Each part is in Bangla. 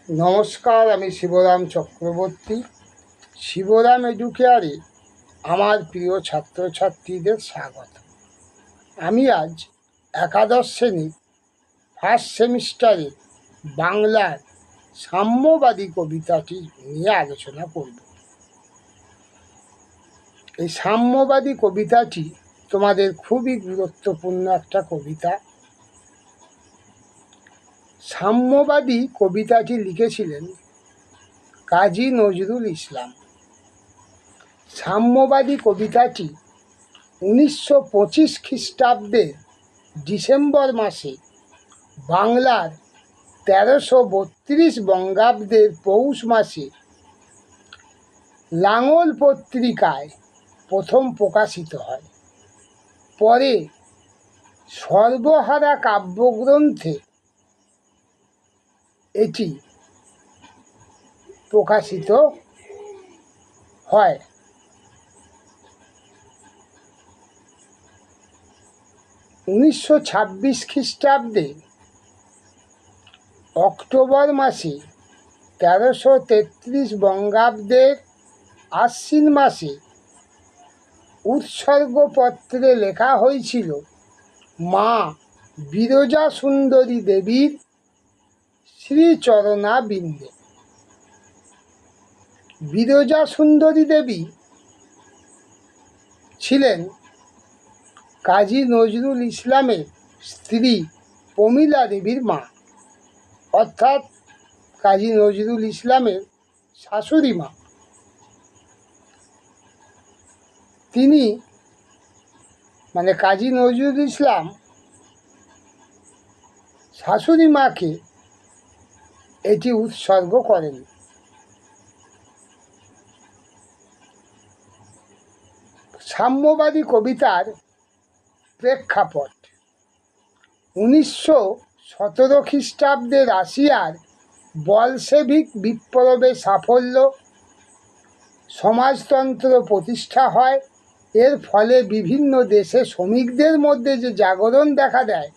নমস্কার, আমি শিবরাম চক্রবর্তী। শিবরাম এডুকেয়ারে আমার প্রিয় ছাত্রছাত্রীদের স্বাগত। আমি আজ একাদশ শ্রেণীর ফার্স্ট সেমিস্টারে বাংলার সাম্যবাদী কবিতাটি নিয়ে আলোচনা করব। এই সাম্যবাদী কবিতাটি তোমাদের খুবই গুরুত্বপূর্ণ একটা কবিতা। সাম্যবাদী কবিতাটি লিখেছিলেন কাজী নজরুল ইসলাম। সাম্যবাদী কবিতাটি 1925 খ্রিস্টাব্দের ডিসেম্বর মাসে বাংলার 1332 বঙ্গাব্দের পৌষ মাসে লাঙল পত্রিকায় প্রথম প্রকাশিত হয়। পরে সর্বহারা কাব্যগ্রন্থে এটি প্রকাশিত হয়। 1926 খ্রিস্টাব্দে অক্টোবর মাসে 1333 বঙ্গাব্দের আশ্বিন মাসে উৎসর্গপত্রে লেখা হয়েছিল মা বিরজা সুন্দরী দেবীর শ্রীচরণাবিন্দে। বিরজা সুন্দরী দেবী ছিলেন কাজী নজরুল ইসলামের স্ত্রী প্রমীলা দেবীর মা, অর্থাৎ কাজী নজরুল ইসলামের শাশুড়ি মা। তিনি কাজী নজরুল ইসলাম শাশুড়ি মাকে এটি উৎসর্গ করেন। সাম্যবাদী কবিতার প্রেক্ষাপট 1917 খ্রিস্টাব্দে রাশিয়ার বলশেভিক বিপ্লবের সাফল্য, সমাজতন্ত্র প্রতিষ্ঠা হয়। এর ফলে বিভিন্ন দেশে শ্রমিকদের মধ্যে যে জাগরণ দেখা দেয়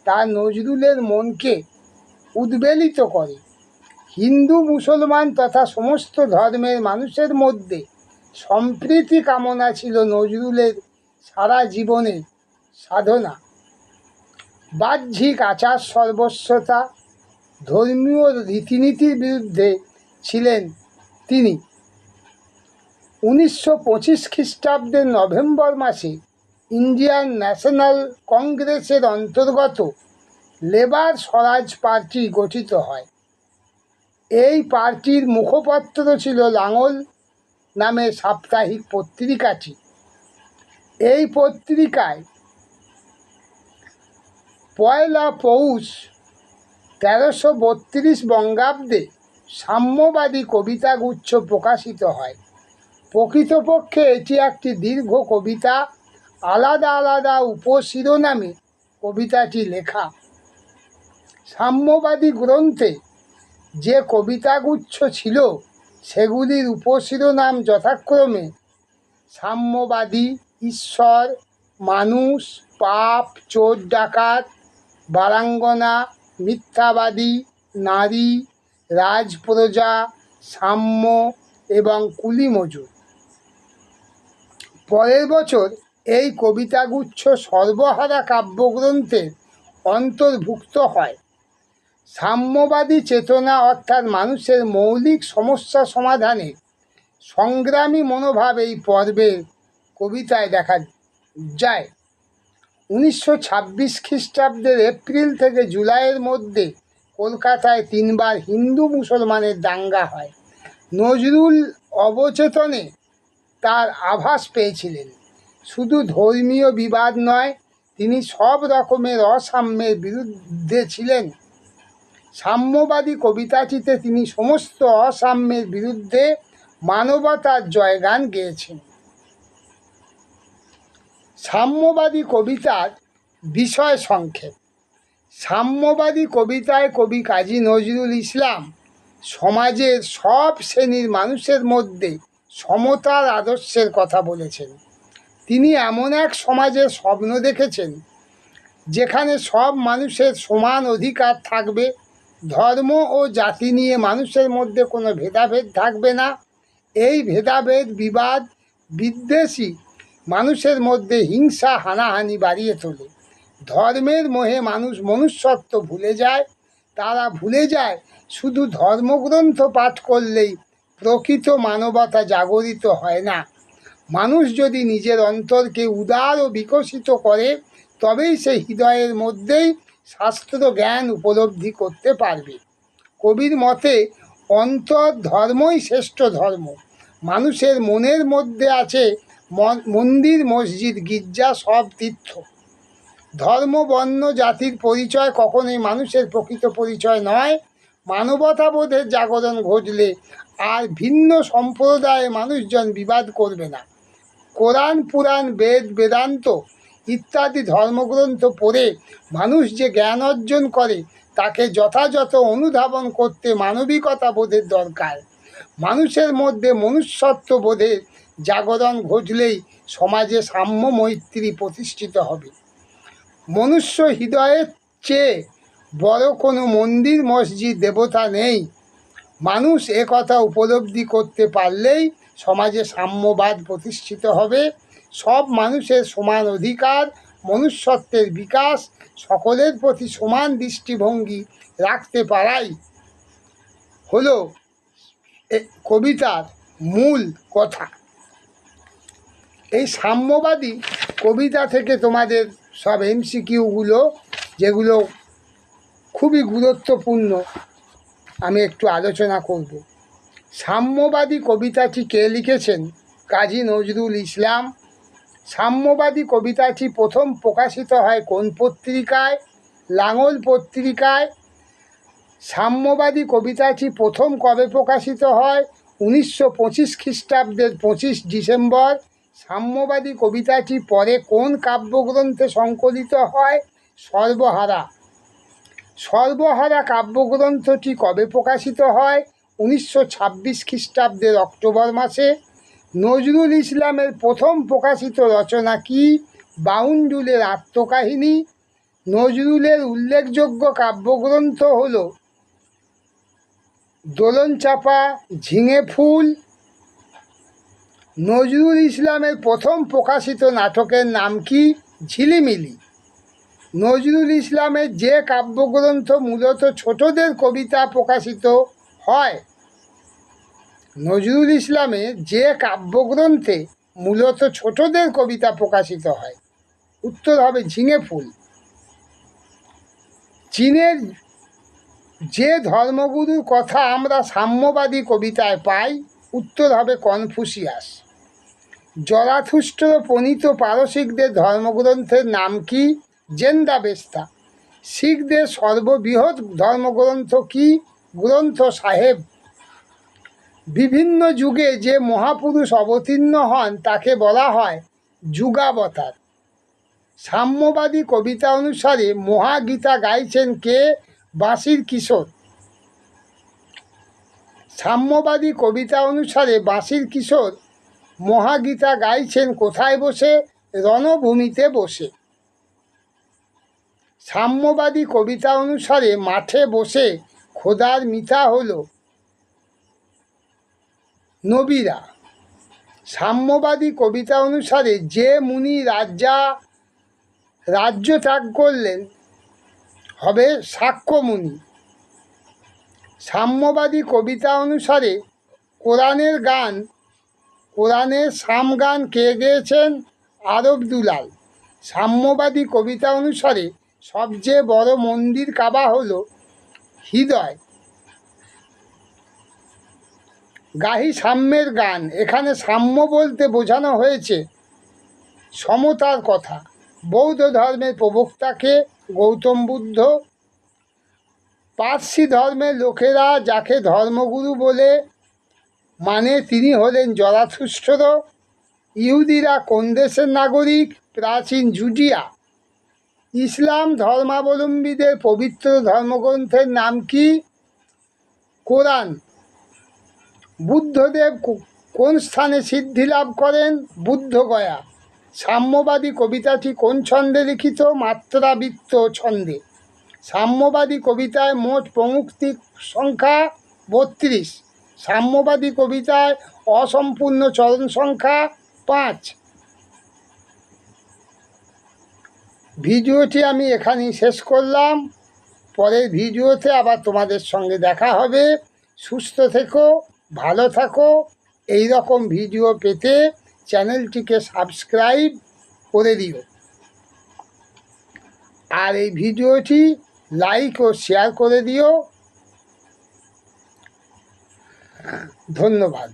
তা নজরুলের মনকে উদ্বেলিত করে। হিন্দু মুসলমান তথা সমস্ত ধর্মের মানুষের মধ্যে সম্প্রীতি কামনা ছিল নজরুলের সারা জীবনের সাধনা। বাহ্যিক আচার সর্বস্বতা, ধর্মীয় রীতিনীতির বিরুদ্ধে ছিলেন তিনি। 1925 খ্রিস্টাব্দের নভেম্বর মাসে ইন্ডিয়ান ন্যাশনাল কংগ্রেসের অন্তর্গত লেবার স্বরাজ পার্টি গঠিত হয়। এই পার্টির মুখপত্র ছিল লাঙল নামে সাপ্তাহিক পত্রিকাটি। এই পত্রিকায় পয়লা পৌষ 1332 বঙ্গাব্দে সাম্যবাদী কবিতাগুচ্ছ প্রকাশিত হয়। প্রকৃতপক্ষে এটি একটি দীর্ঘ কবিতা। আলাদা আলাদা উপশিরোনামে কবিতাটি লেখা। সাম্যবাদী গ্রন্থে যে কবিতাগুচ্ছ ছিল সেগুলির উপশিরোনাম যথাক্রমে সাম্যবাদী, ঈশ্বর, মানুষ, পাপ, চোর ডাকাত, বারাঙ্গনা, মিথ্যাবাদী, নারী, রাজপ্রজা, সাম্য এবং কুলি মজুর। পরের বছর এই কবিতাগুচ্ছ সর্বহারা কাব্যগ্রন্থের অন্তর্ভুক্ত হয়। সাম্যবাদী চেতনা অর্থাৎ মানুষের মৌলিক সমস্যা সমাধানের সংগ্রামী মনোভাব এই পর্বের কবিতায় দেখা যায়। 1926 খ্রিস্টাব্দের এপ্রিল থেকে জুলাইয়ের মধ্যে কলকাতায় 3 বার হিন্দু মুসলমানের দাঙ্গা হয়। নজরুল অবচেতনে তার আভাস পেয়েছিলেন। শুধু ধর্মীয় বিবাদ নয়, তিনি সব রকমের অসাম্যের বিরুদ্ধে ছিলেন। সাম্যবাদী কবিতাটিতে তিনি সমস্ত অসাম্যের বিরুদ্ধে মানবতার জয়গান গেয়েছেন। সাম্যবাদী কবিতার বিষয় সংক্ষেপ। সাম্যবাদী কবিতায় কবি কাজী নজরুল ইসলাম সমাজের সব শ্রেণীর মানুষের মধ্যে সমতার আদর্শের কথা বলেছেন। তিনি এমন এক সমাজের স্বপ্ন দেখেছেন যেখানে সব মানুষের সমান অধিকার থাকবে, ধর্ম ও জাতি নিয়ে মানুষের মধ্যে কোনো ভেদাভেদ থাকবে না। এই ভেদাভেদ, বিবাদ, বিদ্বেষই মানুষের মধ্যে হিংসা, হানাহানি বাড়িয়ে তোলে। ধর্মের মোহে মানুষ মনুষ্যত্ব ভুলে যায়। তারা ভুলে যায় শুধু ধর্মগ্রন্থ পাঠ করলেই প্রকৃত মানবতা জাগরিত হয় না। মানুষ যদি নিজের অন্তরকে উদার ও বিকশিত করে, তবেই সে হৃদয়ের মধ্যেই শাস্ত্র জ্ঞান উপলব্ধি করতে পারবে। কবির মতে অন্তর ধর্মই শ্রেষ্ঠ ধর্ম। মানুষের মনের মধ্যে আছে মন্দির, মসজিদ, গির্জা, সব তীর্থ। ধর্ম, বর্ণ, জাতির পরিচয় কখনোই মানুষের প্রকৃত পরিচয় নয়। মানবতাবোধের জাগরণ ঘটলে আর ভিন্ন সম্প্রদায়ে মানুষজন বিবাদ করবে না। কোরআন, পুরাণ, বেদ, বেদান্ত ইত্যাদি ধর্মগ্রন্থ পড়ে মানুষ যে জ্ঞান অর্জন করে, তাকে যথাযথ অনুধাবন করতে মানবিকতা বোধের দরকার। মানুষের মধ্যে মনুষ্যত্ব বোধের জাগরণ ঘটলেই সমাজে সাম্য, মৈত্রী প্রতিষ্ঠিত হবে। মনুষ্য হৃদয়ের চেয়ে বড় কোনো মন্দির, মসজিদ, দেবতা নেই। মানুষ একথা উপলব্ধি করতে পারলেই সমাজে সাম্যবাদ প্রতিষ্ঠিত হবে। সব মানুষের সমান অধিকার, মনুষ্যত্বের বিকাশ, সকলের প্রতি সমান দৃষ্টিভঙ্গি রাখতে পারাই হলো কবিতার মূল কথা। এই সাম্যবাদী কবিতা থেকে তোমাদের সব এমসিকিউগুলো, যেগুলো খুবই গুরুত্বপূর্ণ, আমি একটু আলোচনা করব। সাম্যবাদী কবিতাটি কে লিখেছেন? কাজী নজরুল ইসলাম। সাম্যবাদী কবিতাটি প্রথম প্রকাশিত হয় কোন পত্রিকায়? লাঙল পত্রিকায়। সাম্যবাদী কবিতাটি প্রথম কবে প্রকাশিত হয়? 1925 খ্রিস্টাব্দের 25 ডিসেম্বর। সাম্যবাদী কবিতাটি পরে কোন কাব্যগ্রন্থে সংকলিত হয়? সর্বহারা। সর্বহারা কাব্যগ্রন্থটি কবে প্রকাশিত হয়? 1926 খ্রিস্টাব্দের অক্টোবর মাসে। নজরুল ইসলামের প্রথম প্রকাশিত রচনা কি? বাউন্ডুলের আত্মকাহিনী। নজরুলের উল্লেখযোগ্য কাব্যগ্রন্থ হল দোলনচাঁপা, ঝিঙে ফুল। নজরুল ইসলামের প্রথম প্রকাশিত নাটকের নাম কি? ঝিলিমিলি। নজরুল ইসলামের যে কাব্যগ্রন্থ মূলত ছোটদের কবিতা প্রকাশিত হয়, নজরুল ইসলামের যে কাব্যগ্রন্থে মূলত ছোটদের কবিতা প্রকাশিত হয়, উত্তর হবে ঝিঙে ফুল। চীনের যে ধর্মগুরুর কথা আমরা সাম্যবাদী কবিতায় পাই, উত্তর হবে কনফুসিয়াস। জরাথুস্ট্র প্রণীত পারসিকদের ধর্মগ্রন্থের নাম কি? জেন্দাবেস্তা। শিখদের সর্ববৃহৎ ধর্মগ্রন্থ কি? গ্রন্থ সাহেব। বিভিন্ন যুগে যে মহাপুরুষ অবতীর্ণ হন তাকে বলা হয় যুগাবতার। সাম্যবাদী কবিতা অনুসারে মহাগীতা গাইছেন কে? বাঁশির কিশোর। সাম্যবাদী কবিতা অনুসারে বাঁশির কিশোর মহাগীতা গাইছেন কোথায় বসে? রণভূমিতে বসে। সাম্যবাদী কবিতা অনুসারে মাঠে বসে খোদার মিতা হল নবীরা। সাম্যবাদী কবিতা অনুসারে যে মুনি রাজ্য ত্যাগ করলেন হবে শাক্যমুনি। সাম্যবাদী কবিতা অনুসারে কোরআনের সামগান কে গেয়েছেন? আরব দুলাল। সাম্যবাদী কবিতা অনুসারে সবচেয়ে বড় মন্দির কাবা হল হৃদয়। গাহি সাম্যের গান। এখানে সাম্য বলতে বোঝানো হয়েছে সমতার কথা। বৌদ্ধ ধর্মের প্রবক্তাকে? গৌতম বুদ্ধ। পার্সি ধর্মের লোকেরা যাকে ধর্মগুরু বলে মানে তিনি হলেন জরাথুস্ট্র। ইহুদিরা কোন দেশের নাগরিক? প্রাচীন জুডিয়া। ইসলাম ধর্মাবলম্বীদের পবিত্র ধর্মগ্রন্থের নাম কি? কোরআন। বুদ্ধদেব কোন স্থানে সিদ্ধি লাভ করেন? বুদ্ধগয়া। সাম্যবাদী কবিতাটি কোন ছন্দে লিখিত? মাত্রাবৃত্ত ছন্দে। সাম্যবাদী কবিতায় মোট পঙ্ক্তি সংখ্যা 32। সাম্যবাদী কবিতায় অসম্পূর্ণ চরণ সংখ্যা 5। ভিডিওটি আমি এখানেই শেষ করলাম। পরের ভিডিওতে আবার তোমাদের সঙ্গে দেখা হবে। সুস্থ থেকো, ভালো থাকো। এই রকম ভিডিও পেতে চ্যানেলটিকে সাবস্ক্রাইব করে দিও, আর এই ভিডিওটি লাইক ও শেয়ার করে দিও। ধন্যবাদ।